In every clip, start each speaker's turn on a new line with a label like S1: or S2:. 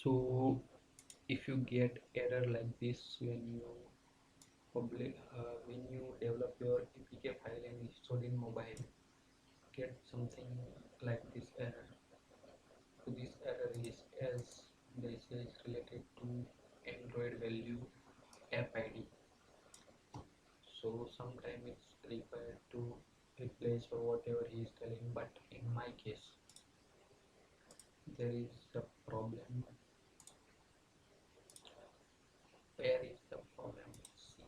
S1: So if you get error like this when you develop your APK file and install in mobile, get something like this error. So this error is as this is related to Android value app ID. So sometimes it's required to replace or whatever he is telling, but in my case there is a problem. Where is the problem? See,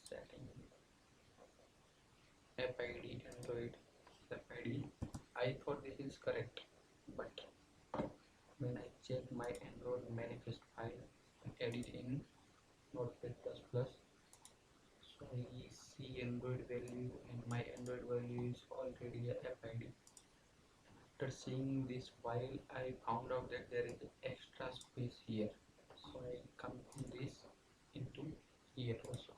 S1: setting app ID Android app ID. I thought this is correct, but when I check my Android manifest file and edit in Notepad++, so I see Android value and my Android value is already a app ID. After seeing this file, I found out that there is extra space here. So I come this into here also.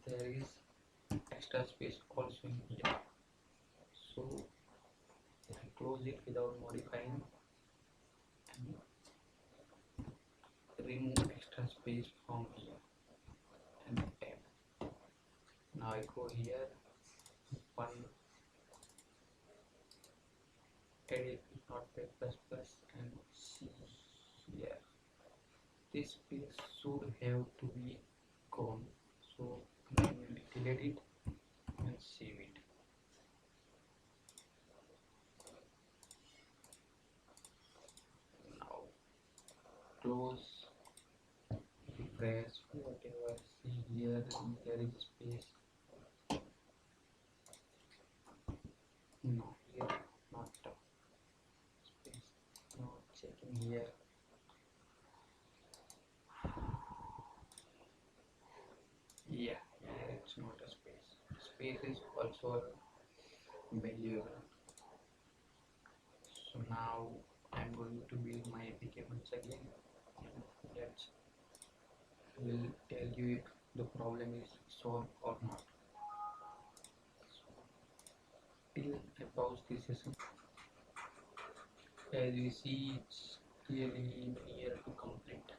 S1: There is extra space also in here. So I close it without modifying and remove extra space from here and add. Now I go here, one edit Notepad++ and see here. This space should have to be gone. So manually delete it and save it. Now close, refresh, whatever. See here, there is space. No, here not space. Now checking here. Yeah, here it's not a space. Space is also valuable. So now I'm going to build my APK once again, and let's will tell you if the problem is solved or not. So, till I pause this session, as you see it's clearly near to complete.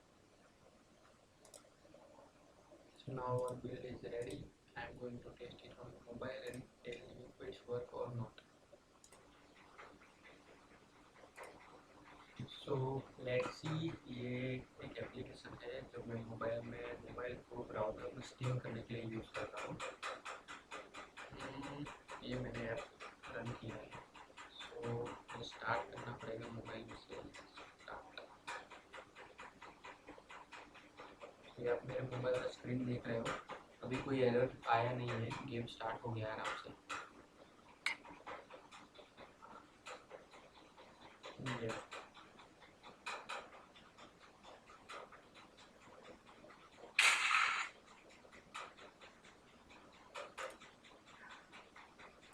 S1: So now our build is ready. I'm going to test it on mobile and tell you if it's work or not. So let's see, ये एक application है जो मैं mobile को browser में steam करने के लिए यूज़ कर रहा हूँ। ये मैंने ऐप रन किया है। सो स्टार्ट करना पड़ेगा मोबाइल में से स्टार्ट। ये आप मेरे मोबाइल का स्क्रीन देख रहे हो, अभी कोई एरर आया नहीं है, गेम स्टार्ट हो गया आराम से।